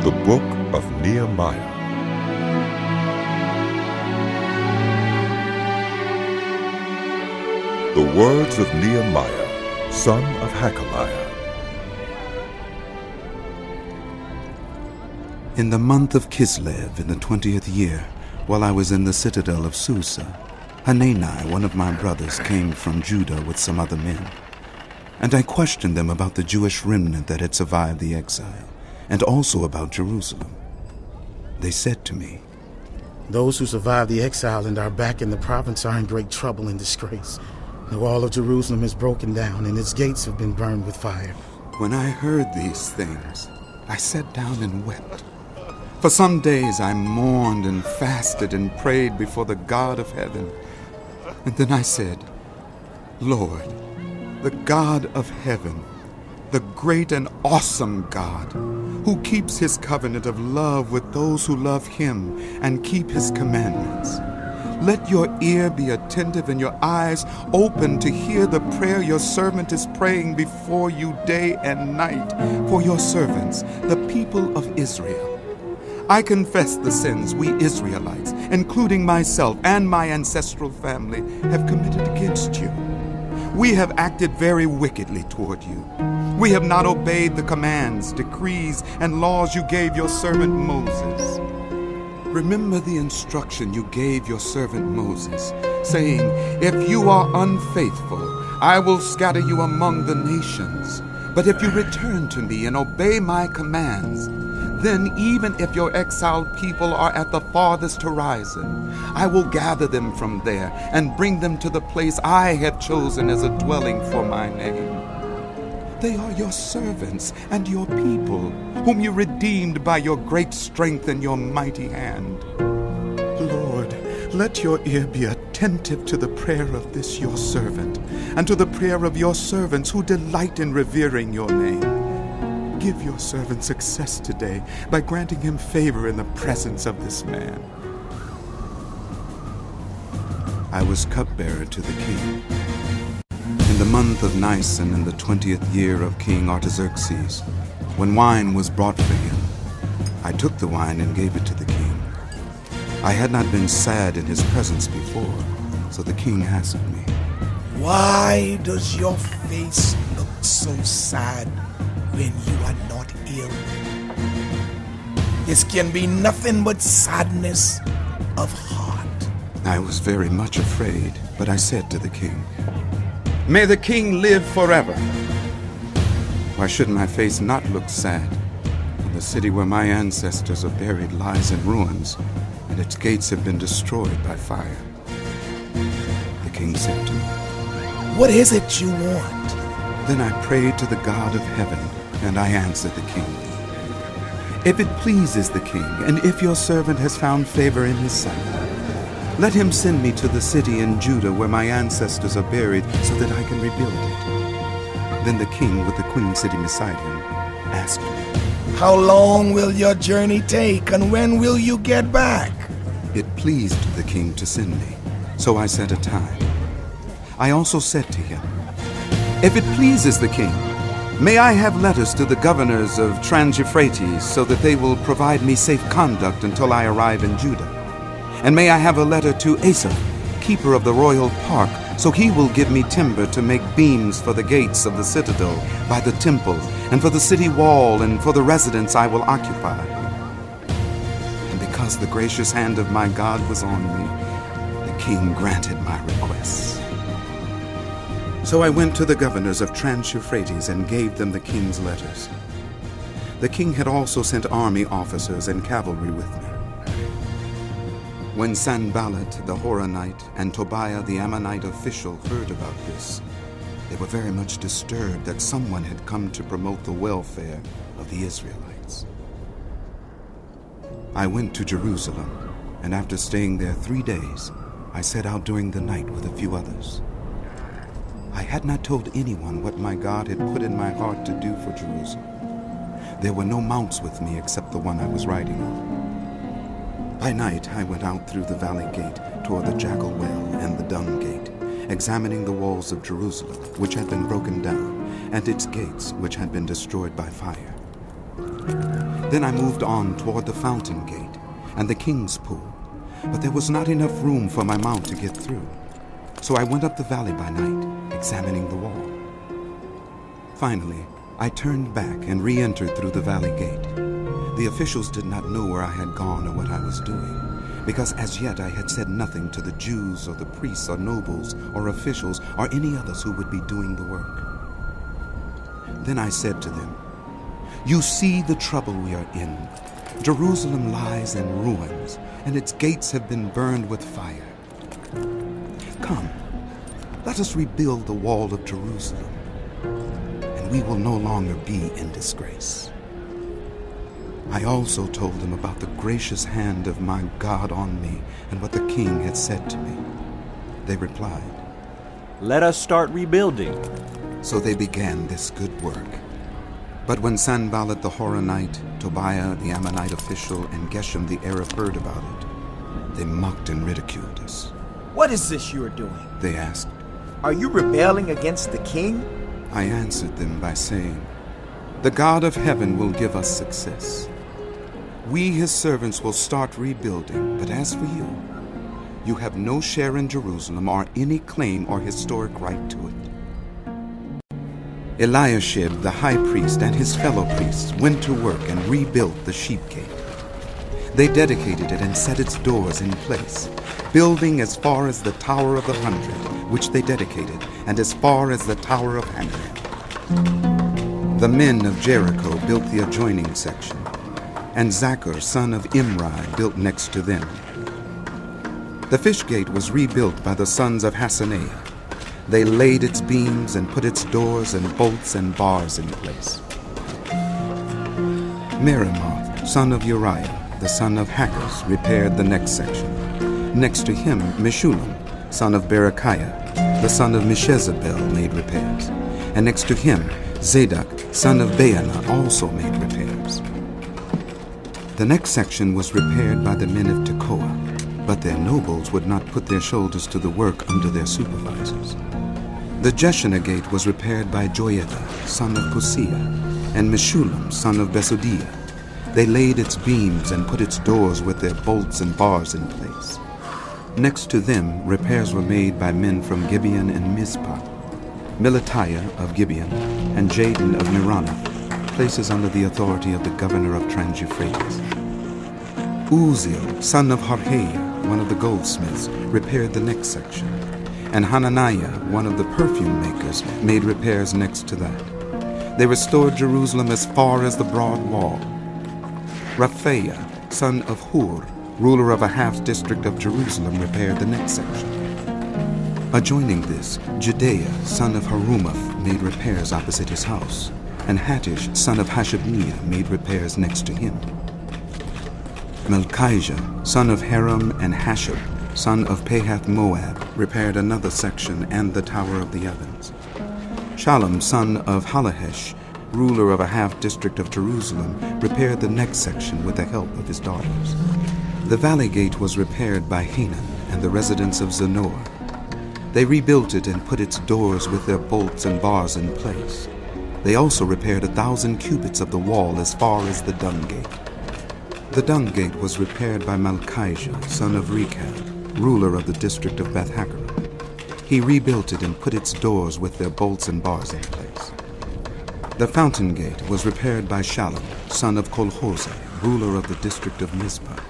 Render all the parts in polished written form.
The Book of Nehemiah. The words of Nehemiah, son of Hakaliah. In the month of Kislev, in the 20th year, while I was in the citadel of Susa, Hanani, one of my brothers, came from Judah with some other men. And I questioned them about the Jewish remnant that had survived the exile, and also about Jerusalem. They said to me, "Those who survived the exile and are back in the province are in great trouble and disgrace. The wall of Jerusalem is broken down, and its gates have been burned with fire." When I heard these things, I sat down and wept. For some days I mourned and fasted and prayed before the God of heaven. And then I said, "Lord, the God of heaven, the great and awesome God, who keeps his covenant of love with those who love him and keep his commandments, let your ear be attentive and your eyes open to hear the prayer your servant is praying before you day and night for your servants, the people of Israel. I confess the sins we Israelites, including myself and my ancestral family, have committed against you. We have acted very wickedly toward you. We have not obeyed the commands, decrees, and laws you gave your servant Moses. Remember the instruction you gave your servant Moses, saying, 'If you are unfaithful, I will scatter you among the nations. But if you return to me and obey my commands, then even if your exiled people are at the farthest horizon, I will gather them from there and bring them to the place I have chosen as a dwelling for my name. They are your servants and your people, whom you redeemed by your great strength and your mighty hand. Lord, let your ear be attentive to the prayer of this your servant, and to the prayer of your servants who delight in revering your name. Give your servant success today by granting him favor in the presence of this man." I was cupbearer to the king. In the month of Nisan, in the 20th year of King Artaxerxes, when wine was brought for him, I took the wine and gave it to the king. I had not been sad in his presence before, so the king asked me, "Why does your face look so sad when you are not ill? This can be nothing but sadness of heart." I was very much afraid, but I said to the king, "May the king live forever. Why should my face not look sad when the city where my ancestors are buried lies in ruins and its gates have been destroyed by fire?" The king said to me, "What is it you want?" Then I prayed to the God of heaven, and I answered the king, "If it pleases the king, and if your servant has found favor in his sight, let him send me to the city in Judah where my ancestors are buried, so that I can rebuild it." Then the king, with the queen sitting beside him, asked me, "How long will your journey take, and when will you get back?" It pleased the king to send me, so I set a time. I also said to him, "If it pleases the king, may I have letters to the governors of Trans-Euphrates, so that they will provide me safe conduct until I arrive in Judah? And may I have a letter to Asaph, keeper of the royal park, so he will give me timber to make beams for the gates of the citadel, by the temple, and for the city wall, and for the residence I will occupy." And because the gracious hand of my God was on me, the king granted my requests. So I went to the governors of Trans-Euphrates and gave them the king's letters. The king had also sent army officers and cavalry with me. When Sanballat the Horonite and Tobiah the Ammonite official heard about this, they were very much disturbed that someone had come to promote the welfare of the Israelites. I went to Jerusalem, and after staying there 3 days, I set out during the night with a few others. I had not told anyone what my God had put in my heart to do for Jerusalem. There were no mounts with me except the one I was riding on. By night I went out through the valley gate toward the jackal well and the dung gate, examining the walls of Jerusalem, which had been broken down, and its gates, which had been destroyed by fire. Then I moved on toward the fountain gate and the king's pool, but there was not enough room for my mount to get through. So I went up the valley by night, examining the wall. Finally, I turned back and re-entered through the valley gate. The officials did not know where I had gone or what I was doing, because as yet I had said nothing to the Jews or the priests or nobles or officials or any others who would be doing the work. Then I said to them, "You see the trouble we are in. Jerusalem lies in ruins, and its gates have been burned with fire. Come, let us rebuild the wall of Jerusalem, and we will no longer be in disgrace." I also told them about the gracious hand of my God on me and what the king had said to me. They replied, "Let us start rebuilding." So they began this good work. But when Sanballat the Horonite, Tobiah the Ammonite official, and Geshem the Arab heard about it, they mocked and ridiculed us. "What is this you are doing? They asked. Are you rebelling against the king?" I answered them by saying, "The God of heaven will give us success. We, his servants, will start rebuilding, but as for you, you have no share in Jerusalem or any claim or historic right to it." Eliashib, the high priest, and his fellow priests went to work and rebuilt the sheep gate. They dedicated it and set its doors in place, building as far as the Tower of the 100, which they dedicated, and as far as the Tower of Hanani. The men of Jericho built the adjoining section, and Zachar, son of Imri, built next to them. The fish gate was rebuilt by the sons of Hassenaah. They laid its beams and put its doors and bolts and bars in place. Meremoth, son of Uriah, the son of Hakaz, repaired the next section. Next to him, Meshullam, son of Berechiah, the son of Meshezabel, made repairs. And next to him, Zadok, son of Baana, also made repairs. The next section was repaired by the men of Tekoa, but their nobles would not put their shoulders to the work under their supervisors. The Jeshanah gate was repaired by Joiada, son of Cosea, and Meshullam, son of Besodiah. They laid its beams and put its doors with their bolts and bars in place. Next to them, repairs were made by men from Gibeon and Mizpah, Melatiah of Gibeon, and Jadon of Meronoth, places under the authority of the governor of Trans-Euphrates. Uzziel, son of Harhaiah, one of the goldsmiths, repaired the next section, and Hananiah, one of the perfume makers, made repairs next to that. They restored Jerusalem as far as the broad wall. Raphaiah, son of Hur, ruler of a half-district of Jerusalem, repaired the next section. Adjoining this, Judaiah, son of Harumaph, made repairs opposite his house, and Hattish, son of Hashabniah, made repairs next to him. Melchijah, son of Haram, and Hashab, son of Pahath-Moab, repaired another section and the Tower of the Ovens. Shallum, son of Halahesh, ruler of a half-district of Jerusalem, repaired the next section with the help of his daughters. The valley gate was repaired by Hanan and the residents of Zanoah. They rebuilt it and put its doors with their bolts and bars in place. They also repaired 1,000 cubits of the wall as far as the dung gate. The dung gate was repaired by Malchijah, son of Rechab, ruler of the district of Beth-Hakerem. He rebuilt it and put its doors with their bolts and bars in place. The fountain gate was repaired by Shallum, son of Kolhoseh, ruler of the district of Mizpah.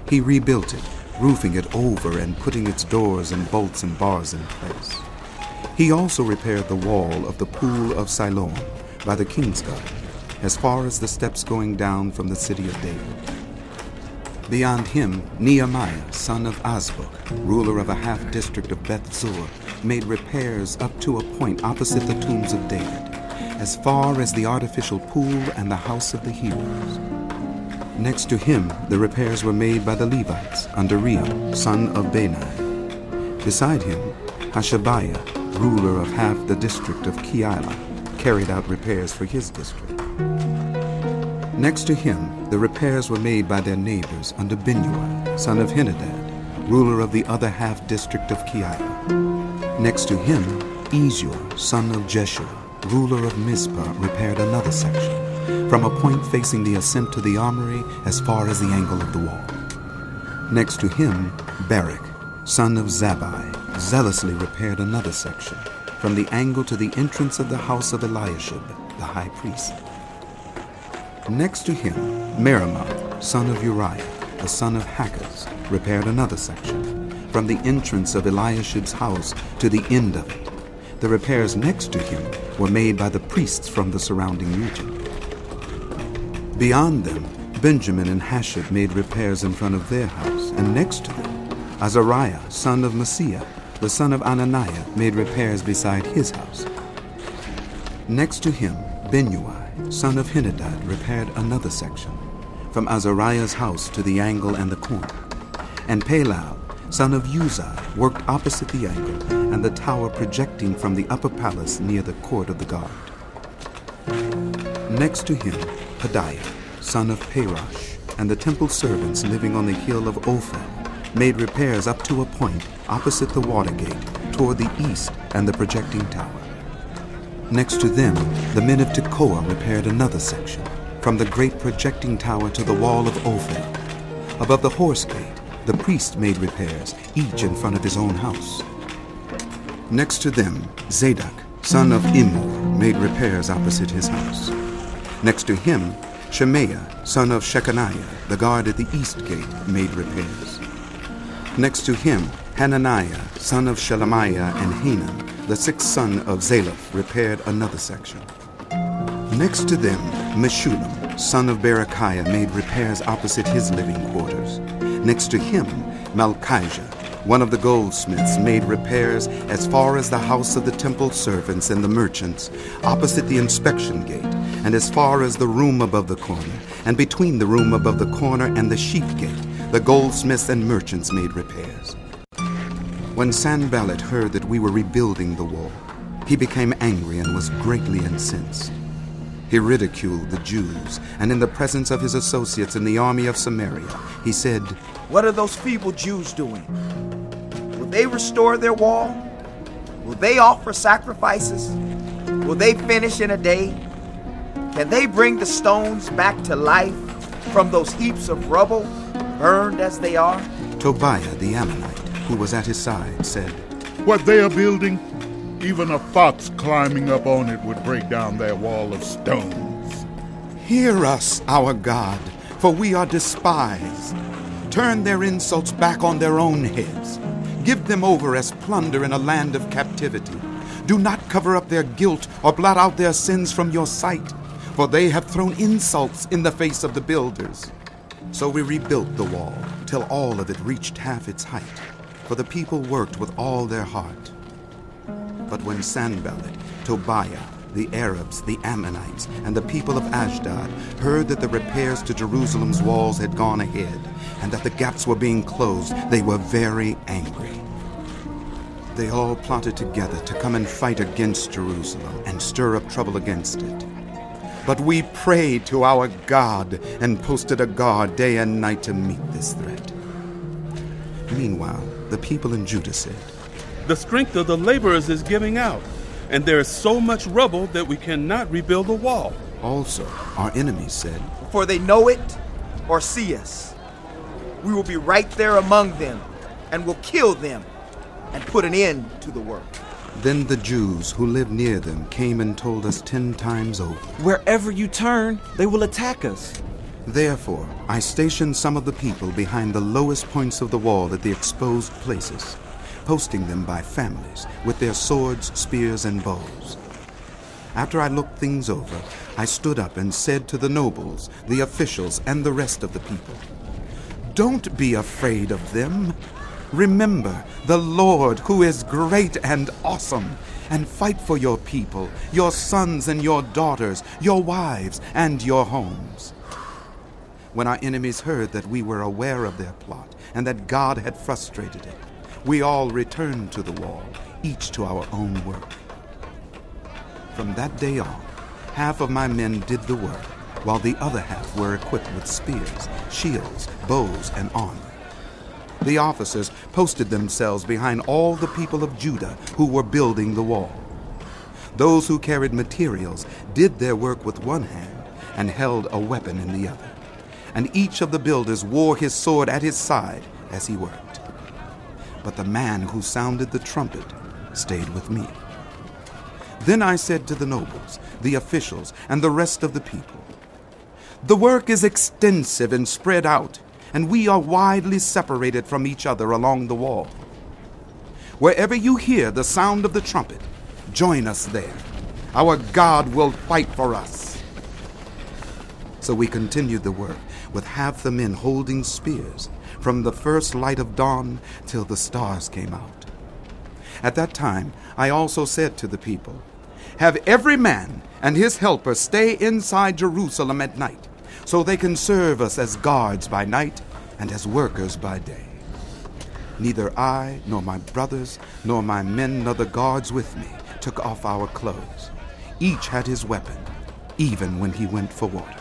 He rebuilt it, roofing it over and putting its doors and bolts and bars in place. He also repaired the wall of the pool of Siloam by the king's garden, as far as the steps going down from the city of David. Beyond him, Nehemiah, son of Azbuk, ruler of a half-district of Beth-zur, made repairs up to a point opposite the tombs of David, as far as the artificial pool and the house of the heroes. Next to him, the repairs were made by the Levites under Reuel, son of Bani. Beside him, Hashabiah, ruler of half the district of Keilah, carried out repairs for his district. Next to him, the repairs were made by their neighbors under Binnui, son of Henadad, ruler of the other half-district of Keilah. Next to him, Ezur, son of Jeshua, ruler of Mizpah, repaired another section. from a point facing the ascent to the armory as far as the angle of the wall. Next to him, Barak, son of Zabbai, zealously repaired another section, from the angle to the entrance of the house of Eliashib, the high priest. Next to him, Meremoth, son of Uriah, the son of Hakaz, repaired another section, from the entrance of Eliashib's house to the end of it. The repairs next to him were made by the priests from the surrounding region. Beyond them, Benjamin and Hashab made repairs in front of their house, and next to them, Azariah, son of Maaseiah, the son of Ananiah, made repairs beside his house. Next to him, Benui, son of Henadad, repaired another section, from Azariah's house to the angle and the corner. And Palal, son of Uzai, worked opposite the angle and the tower projecting from the upper palace near the court of the guard. Next to him, Pedaiah, son of Parosh, and the temple servants living on the hill of Ophel, made repairs up to a point opposite the water gate toward the east and the projecting tower. Next to them, the men of Tekoa repaired another section, from the great projecting tower to the wall of Ophel. Above the horse gate, the priest made repairs, each in front of his own house. Next to them, Zadok, son of Immer, made repairs opposite his house. Next to him, Shemaiah, son of Shechaniah, the guard at the east gate, made repairs. Next to him, Hananiah, son of Shelemiah, and Hanan, the sixth son of Zalaph, repaired another section. Next to them, Meshullam, son of Berechiah, made repairs opposite his living quarters. Next to him, Malchijah, one of the goldsmiths, made repairs as far as the house of the temple servants and the merchants, opposite the inspection gate, and as far as the room above the corner, and between the room above the corner and the sheep gate, the goldsmiths and merchants made repairs. When Sanballat heard that we were rebuilding the wall, he became angry and was greatly incensed. He ridiculed the Jews, and in the presence of his associates in the army of Samaria, he said, What are those feeble Jews doing? Will they restore their wall? Will they offer sacrifices? Will they finish in a day? Can they bring the stones back to life from those heaps of rubble, burned as they are? Tobiah the Ammonite, who was at his side, said, What they are building, even a fox climbing up on it would break down their wall of stones. Hear us, our God, for we are despised. Turn their insults back on their own heads. Give them over as plunder in a land of captivity. Do not cover up their guilt or blot out their sins from your sight, for they have thrown insults in the face of the builders. So we rebuilt the wall till all of it reached half its height, for the people worked with all their heart. But when Sanballat, Tobiah, the Arabs, the Ammonites, and the people of Ashdod heard that the repairs to Jerusalem's walls had gone ahead and that the gaps were being closed, they were very angry. They all plotted together to come and fight against Jerusalem and stir up trouble against it. But we prayed to our God and posted a guard day and night to meet this threat. Meanwhile, the people in Judah said, The strength of the laborers is giving out, and there is so much rubble that we cannot rebuild the wall. Also, our enemies said, Before they know it or see us, we will be right there among them and will kill them and put an end to the work. Then the Jews who lived near them came and told us 10 times over, Wherever you turn, they will attack us. Therefore, I stationed some of the people behind the lowest points of the wall at the exposed places, posting them by families with their swords, spears, and bows. After I looked things over, I stood up and said to the nobles, the officials, and the rest of the people, Don't be afraid of them. Remember the Lord, who is great and awesome, and fight for your people, your sons and your daughters, your wives and your homes. When our enemies heard that we were aware of their plot and that God had frustrated it, we all returned to the wall, each to our own work. From that day on, half of my men did the work, while the other half were equipped with spears, shields, bows, and armor. The officers posted themselves behind all the people of Judah who were building the wall. Those who carried materials did their work with one hand, and held a weapon in the other. And each of the builders wore his sword at his side as he worked. But the man who sounded the trumpet stayed with me. Then I said to the nobles, the officials, and the rest of the people, "The work is extensive and spread out, and we are widely separated from each other along the wall. Wherever you hear the sound of the trumpet, join us there. Our God will fight for us." So we continued the work, with half the men holding spears, from the first light of dawn till the stars came out. At that time I also said to the people, "Have every man and his helper stay inside Jerusalem at night, so they can serve us as guards by night and as workers by day." Neither I, nor my brothers, nor my men, nor the guards with me took off our clothes. Each had his weapon, even when he went for water.